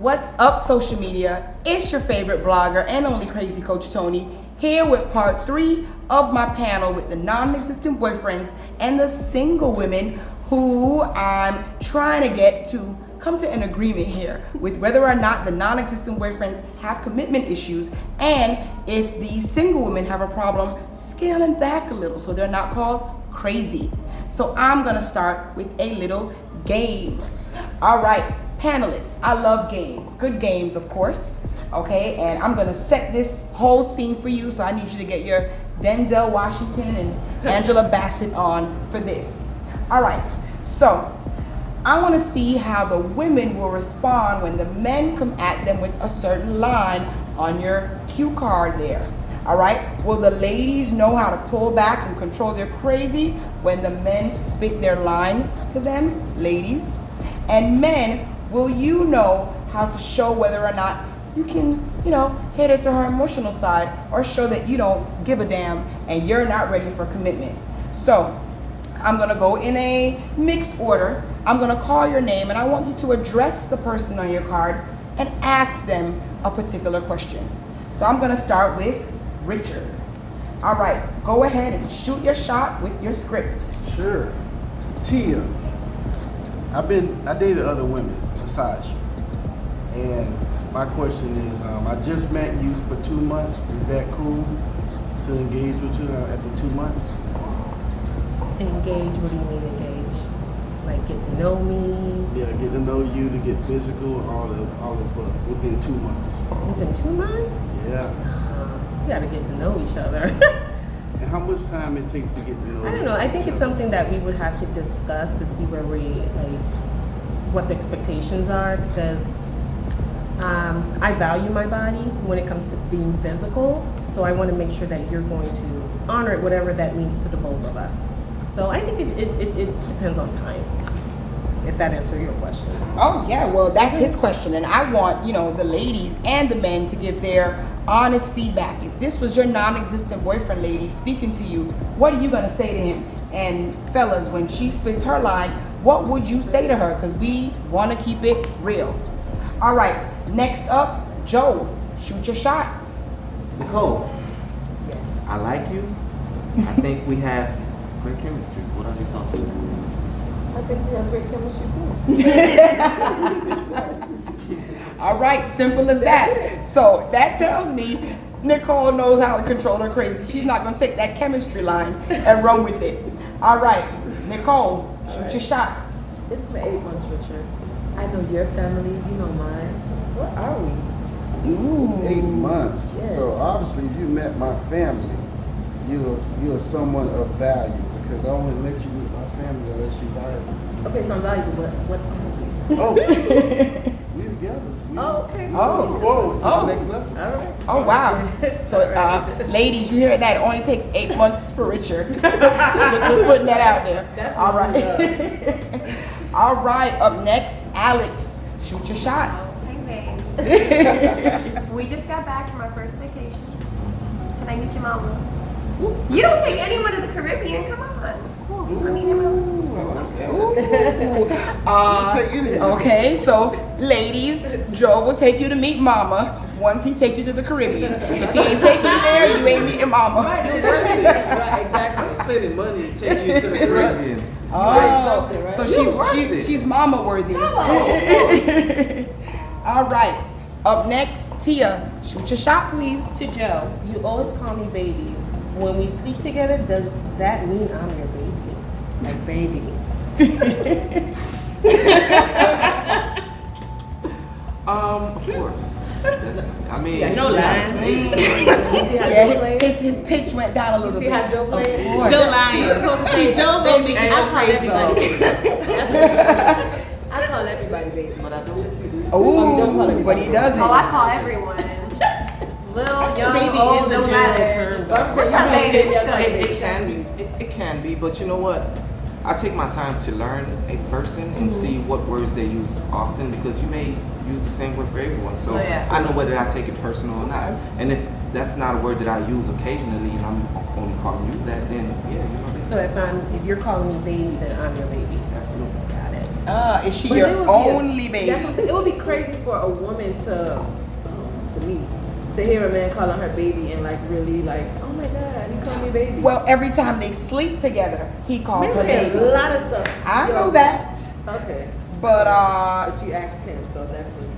What's up, social media? It's your favorite blogger and only crazy coach Toni, here with part 3 of my panel with the non-existent boyfriends and the single women who I'm trying to get to come to an agreement here with whether or not the non-existent boyfriends have commitment issues and if the single women have a problem scaling back a little so they're not called crazy. So I'm gonna start with a little game. All right, panelists, I love games, good games of course, okay? And I'm gonna set this whole scene for you, so I need you to get your Denzel Washington and Angela Bassett on for this. All right, so I wanna see how the women will respond when the men come at them with a certain line on your cue card there. All right, will the ladies know how to pull back and control their crazy when the men spit their line to them, ladies? And men, will you know how to show whether or not you can, cater to her emotional side or show that you don't give a damn and you're not ready for commitment? So I'm gonna go in a mixed order. I'm gonna call your name and I want you to address the person on your card and ask them a particular question. So I'm gonna start with Richard. All right, go ahead and shoot your shot with your script. Sure. Tia, I dated other women besides you. And my question is, I just met you for 2 months. Is that cool to engage with you after 2 months? Engage? What do you mean engage? Like get to know me? Yeah, get to know you, to get physical, all the above, within 2 months. Within 2 months? Yeah. We gotta get to know each other. And how much time it takes to get to know? I don't know. I think it's something that we would have to discuss to see where what the expectations are, because I value my body when it comes to being physical. So I want to make sure that you're going to honor it, whatever that means to the both of us. So I think it depends on time, if that answers your question. Oh yeah, well that's his question, and I want the ladies and the men to give their honest feedback. If this was your non-existent boyfriend, lady, speaking to you, what are you gonna say to him? And fellas, when she spits her line, what would you say to her? Because we want to keep it real. All right, next up, Joe, shoot your shot. Nicole, I like you. I think we have great chemistry. What are your thoughts on that? I think we have great chemistry too. All right, simple as that. So that tells me Nicole knows how to control her crazy. She's not gonna take that chemistry line and run with it. All right, Nicole, shoot your shot. It's been 8 months, Richard. I know your family, you know mine. What are we? Ooh. 8 months. Yes. So obviously, if you met my family, you are someone of value, because I only let you meet my family unless you're valuable. Okay, so I'm valuable, but what are we? Oh, we together. Oh, okay. Oh. Move forward to Oh. the next level. All right. Oh wow. So ladies, you hear that? It only takes 8 months for Richard. Just putting that out there. That's all right. All right, up next, Alex, shoot your shot. Hey, babe. We just got back from our first vacation. Can I meet your mama? You don't take anyone to the Caribbean, come on. I mean, Ooh, I like that. Okay, so ladies, Joe will take you to meet mama once he takes you to the Caribbean. If he ain't taking you there, you ain't meeting mama. Right, exactly. I'm spending money to take you to the Caribbean. Oh, so she's mama worthy. All right, up next, Tia, shoot your shot, please. To Joe, you always call me baby. When we speak together, does that mean I'm your baby? Like baby. Of course. I mean, Joe lying. His pitch went down a little See bit. how Joe played? Of course. Joe lying. You're supposed to say Joe gonna be I call everybody baby. but I don't. Oh, but he doesn't. Oh, I call everyone. Little, young, Baby old, is a no gender matter. term. What's that lady? It can be, but you know what? I take my time to learn a person and see what words they use often, because you may use the same word for everyone. So I know whether I take it personal or not. And if that's not a word that I use occasionally and I'm only calling you that, then yeah, you know. So if you're calling me baby, then I'm your baby. Absolutely. Got it. Is she But it your would be only baby? That's what I'm saying. It would be crazy for a woman to me, to hear a man calling her baby and like really like, oh my God, he called me baby. Well, every time they sleep together, he calls Men her say baby. a lot of stuff. I know that, Okay. but But you asked him, so that's what he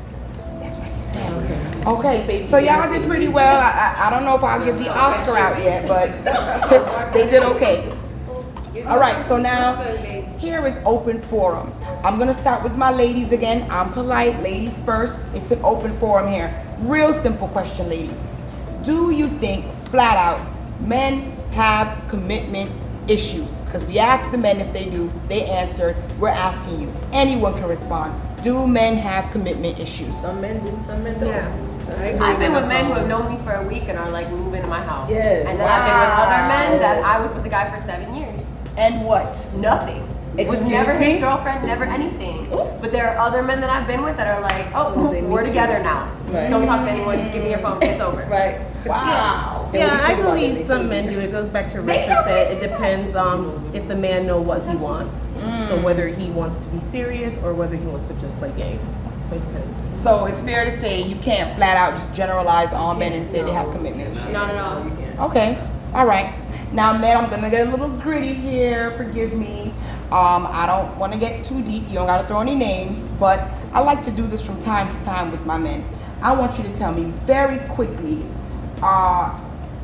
that's what he said. said. Okay, so y'all did pretty well. I don't know if I'll give the Oscar out yet, but they did okay. All right, so now here is open forum. I'm gonna start with my ladies again. I'm polite, ladies first. It's an open forum here. Real simple question, ladies. Do you think, flat out, men have commitment issues? Because we asked the men if they do, they answered. We're asking you. Anyone can respond. Do men have commitment issues? Some men do, some men don't. Yeah. I've been with men who have known me for a week and are like moving to my house. Yes. And then I've been with other men that I was with the guy for 7 years. And what? Nothing. It was Excuse never me? his girlfriend, never anything. But there are other men that I've been with that are like, oh, So they meet we're you. together now. Right. Don't talk to anyone. Give me your phone. It's over. Right. Wow. Yeah, I think about believe it, some they men do. It goes back to They Richard don't said. It listen. depends if the man know what he wants. So whether he wants to be serious or whether he wants to just play games. So it depends. So it's fair to say you can't flat out just generalize all men and say they have commitment issues. Not at all. Okay, all right. Now, men, I'm gonna get a little gritty here. Forgive me. I don't want to get too deep. You don't gotta throw any names, but I like to do this from time to time with my men. I want you to tell me very quickly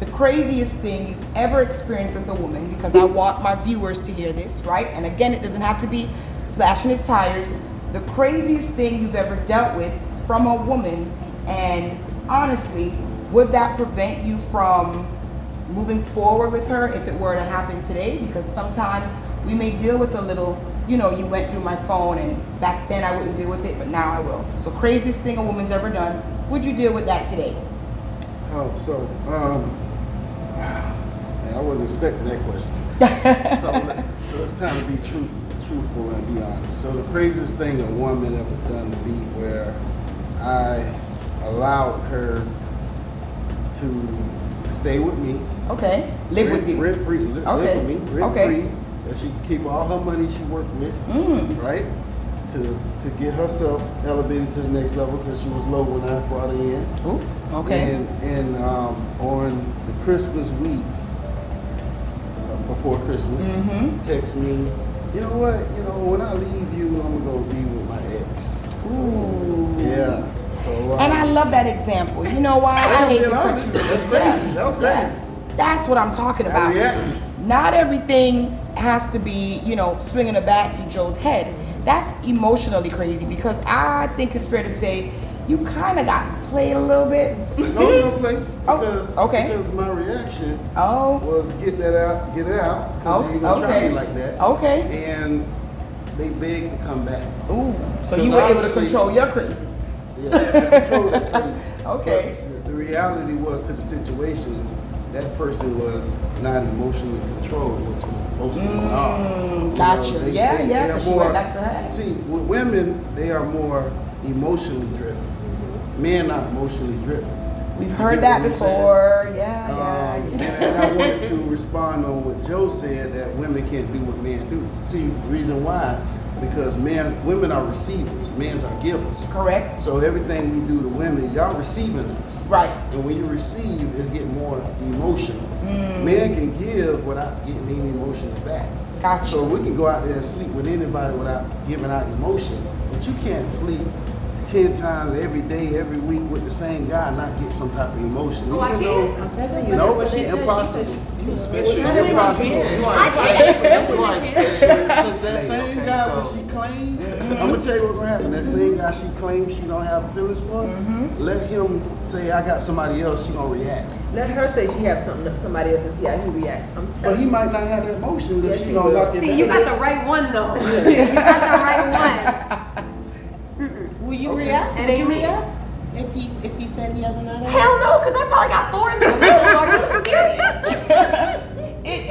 the craziest thing you've ever experienced with a woman, because I want my viewers to hear this, right? And again, it doesn't have to be slashing his tires. The craziest thing you've ever dealt with from a woman, and honestly, would that prevent you from moving forward with her if it were to happen today? Because sometimes we may deal with a little, you went through my phone and back then I wouldn't deal with it, but now I will. So craziest thing a woman's ever done, would you deal with that today? Oh, so, man, I wasn't expecting that question. So it's time to be truthful and be honest. So the craziest thing a woman ever done to me where I allowed her to stay with me. Okay, live with you. Rent free, live Okay. with me, rent Okay. free. That she can keep all her money she worked with, right? To get herself elevated to the next level because she was low when I brought her in. Ooh, okay. And on the Christmas week, before Christmas, text me, you know what, when I leave you, I'm gonna be with my ex. Ooh. Yeah. So. And I love that example. You know why? I hate to cut you. That's crazy. That was crazy. Yeah. That's what I'm talking about. Yeah. Not everything has to be, swinging a bat to Joe's head. That's emotionally crazy because I think it's fair to say you kind of got played a little bit. No play. Oh, Because, okay. because my reaction Oh, was get it out. Because they ain't gonna try okay. me like that. Okay. And they begged to come back. Ooh, so Because you were able to obviously- control your crazy. Yeah, control that crazy. Okay. But the reality was to the situation, that person was not emotionally controlled, which was most women are. You Gotcha. know, Yeah, they are because she went back to her ex. See, with women, they are more emotionally driven. Men not emotionally driven. We've You heard get that what I'm before. Yeah. And I wanted to respond on what Joe said, that women can't do what men do. See, the reason why, because women are receivers, men are givers. Correct. So everything we do to women, y'all receiving us. Right. And when you receive, it get more emotional. Men can give without getting any emotions back. Gotcha. So we can go out there and sleep with anybody without giving out emotion, but you can't sleep 10 times every day, every week with the same guy and not get some type of emotion. Oh, I Even can. though- I'm telling you. No, that's what she said. impossible. She said You special. Impossible. You are I special. You are special. Because that That same same guy guy when when she claims, I'm gonna tell you what's gonna happen. That same guy she claims she don't have feelings for, let him say I got somebody else, she gonna react. Let her say she have somebody else and see how he reacts. I'm But telling he you. might not have that emotion Yes, if she he gonna will. lock it See, down. you got the right one though. You got the right one. Will you Okay. react? It Would ain't you me. react if he said he has another? Hell no, because I probably got 4 in the middle. Are you serious?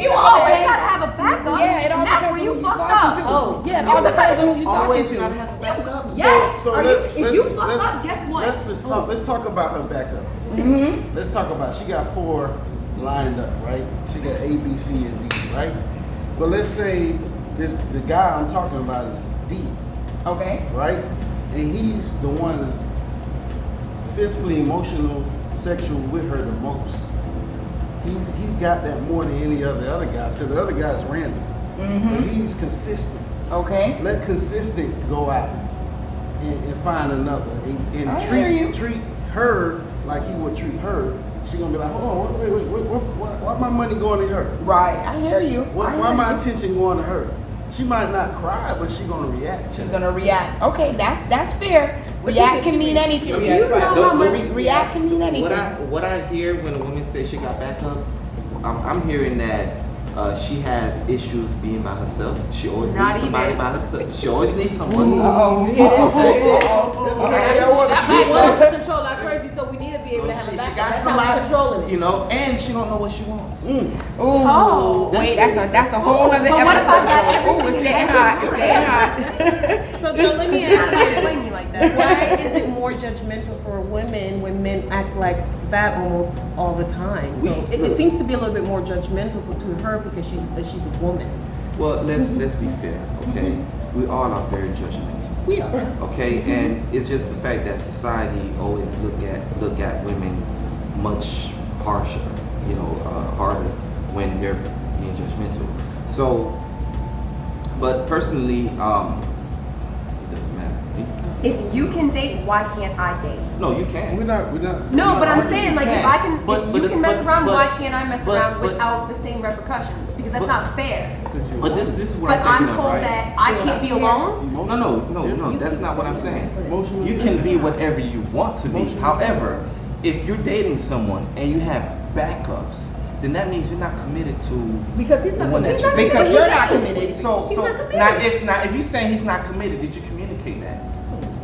You always gotta have a backup. Yeah, it all and that's depends where on you who fucked you're talking up. to. Oh, Yeah, it all depends on who you're Always talking gotta to. have a backup. Yes. So Are let's- you, if you let's- fuck let's- up, guess what? Let's talk about her backup. Let's talk about she got 4 lined up, right? She got A, B, C, and D, right? But let's say the guy I'm talking about is D. Okay. right? And he's the one that's physically, emotional, sexual with her the most. He got that more than any of the other guys, because the other guys random. But he's consistent. Okay. Let consistent go out and find another, and I hear you. treat her like he would treat her. She gonna be like, oh, wait, why my money going to her? Right. I hear you. Why my attention going to her? She might not cry, but she gonna react. She's gonna react. Okay, that's fair. React can mean anything. You know how much React can mean anything. What I hear when a woman says she got back up, I'm hearing that she has issues being by herself. She always needs somebody by herself. She always needs someone. Uh-oh. You hear this? Okay, I want to That treat might that. control our crazy, so we need to be able to have a She backup. got That's how we're controlling somebody, it. you know, and she don't know what she wants. Oh, wait, that's a whole other But what if I got episode. Oh, it's getting hot. It's getting hot. So Joe, let me Don't ask blame me like that. you, why is it more judgmental for women when men act like that almost all the time? So it seems to be a little bit more judgmental to her because she's a woman. Well, let's be fair, okay? We all are very judgmental. We are. Okay, and it's just the fact that society always look at women much harsher, you know, harder when they're being judgmental. So, but personally, it doesn't matter. If you can date, why can't I date? No, you can't. We're not. No, but I'm saying, like, if I can, But- if but- you can mess but- around, but- why can't I mess but- around but- without the same repercussions? Because that's but- not fair. But this is what But I'm I'm thinking of, told right? that I can't be alone. No, that's not what I'm saying. Emotional. You can be whatever you want to be. Emotional. However, if you're dating someone and you have backups, then that means you're not committed to Because he's not the one that committed. you Because you're not committed. So He's not committed. now if you're saying he's not committed, did you communicate that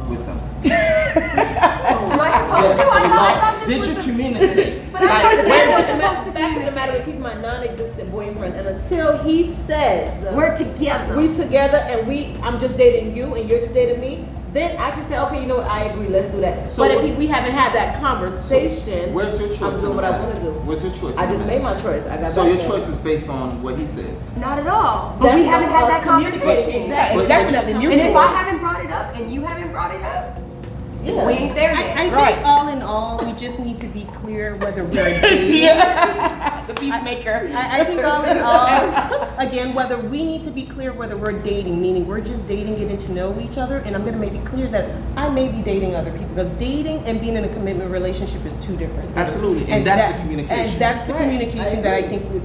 with him? Am I supposed to? I thought this Did was you the- communicate? But I thought Like, that where- was The supposed to fact of the be. matter is he's my non-existent boyfriend, and until he says We're together. we together and I'm just dating you and you're just dating me, then I can say, okay, you know what, I agree, let's do that. So but what- if we haven't had that conversation, Where's your choice? I'm doing in what I that? want to do. Where's your choice? I in just that? made my choice. I got So back your there. choice is based on what he says. Not at all. But we That's haven't not had us that conversation. communicating. Yeah, Exactly. it's definitely And mutual. if I haven't brought it up and you haven't brought it up, Yeah. we ain't there I yet. think Right. all in all, we just need to be clear whether we're dating. The peacemaker. I think all in all, again, whether we need to be clear whether we're dating, meaning we're just dating, getting to know each other, and I'm gonna make it clear that I may be dating other people, because dating and being in a commitment relationship is two different things. Absolutely, and that's the communication. And that's the Right. communication I that I agree. think we You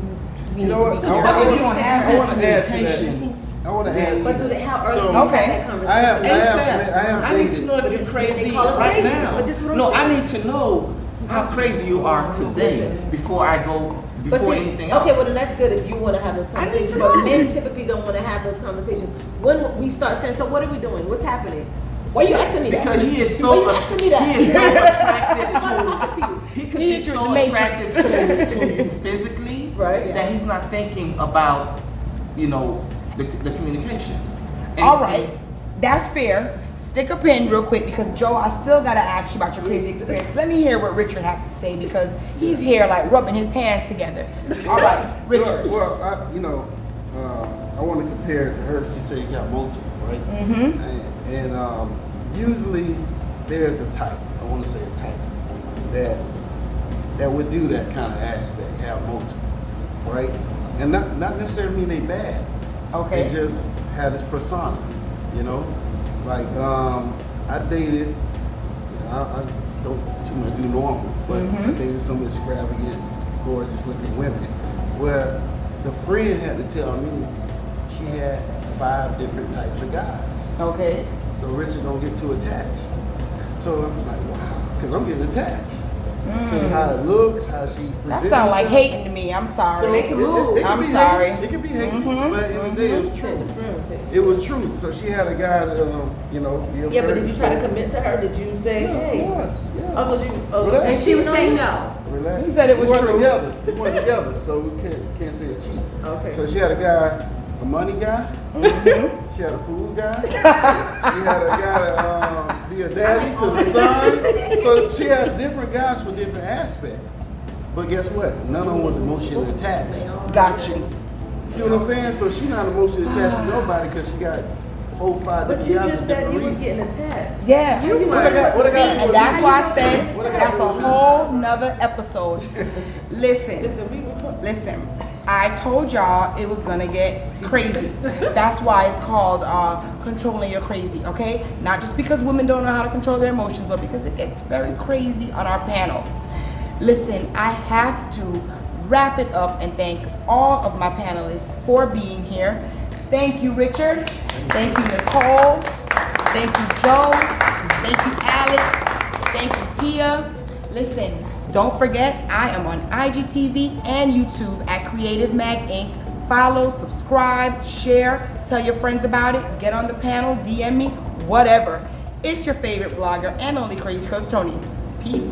need know to what? be I clear. want- if you don't have I that want to add to that. communication, I want to add to But do that. they, how early So- do you Okay. have that conversation? I have I need to dated. know if you're They crazy call us right crazy, now. but this is what I'm No, I saying. need to know how crazy you are today before I go But before see, anything else. okay, well then that's good if you want to have those I need conversations. to But know. men typically don't want to have those conversations. When we start saying, so what are we doing? What's happening? Why are you asking me that? Because he is Why so you asking me that? he is so attracted That's why I'm asking to you. he could He be is so the Matrix. attracted to you physically Right. that he's not thinking about, you know, the communication. And- All right, that's fair. Stick a pin real quick because Joe, I still gotta ask you about your crazy experience. Let me hear what Richard has to say because he's here like rubbing his hands together. All right, Richard. Well, I want to compare it to her. She said you got multiple, right? Mm-hmm. And usually there's a type. I want to say a type that would do that kind of aspect, have multiple, right? And not necessarily mean they bad. Okay. They just had this persona, you know. Like I dated. I don't too much do normal, but I dated some extravagant, gorgeous looking women, where the friend had to tell me she had 5 different types of guys. Okay. So Richard don't get too attached. So I was like, wow, because I'm getting attached. Because how it looks, how she presents. That sounds like herself. hating to me. I'm sorry. So it could I'm be sorry. Hate. It could be hate, but at the end of the day, it was true. It was true. So she had a guy that, you know, give Yeah, her but did you try to his- commit to her? Did you say, Yeah, hey? of course. Yeah. Oh, so Relax. And she would say no. Relax. You said it was We weren't true. together. We weren't together, so we can't say it's cheap. Okay. So she had a guy, a money guy. She had a food guy. She had a guy to be a daddy to the son. So she had different guys for different aspects. But guess what? None of them was emotionally attached. Got you. See what I'm saying? So she's not emotionally attached to nobody because she got 4, 5 But you different just guys said for you different was reasons. getting attached. Yeah. You What I got- what I See, got- and that's why I said What I got that's a to do? whole nother episode. Listen, Listen, we were listen. I told y'all it was gonna get crazy. That's why it's called controlling your crazy, okay? Not just because women don't know how to control their emotions, but because it gets very crazy on our panel. Listen, I have to wrap it up and thank all of my panelists for being here. Thank you, Richard. Thank you, Nicole. Thank you, Joe. Thank you, Alex. Thank you, Tia. Listen, don't forget, I am on IGTV and YouTube at Creative Mag Inc. Follow, subscribe, share, tell your friends about it, get on the panel, DM me, whatever. It's your favorite blogger and only crazy coach, Toni. Peace.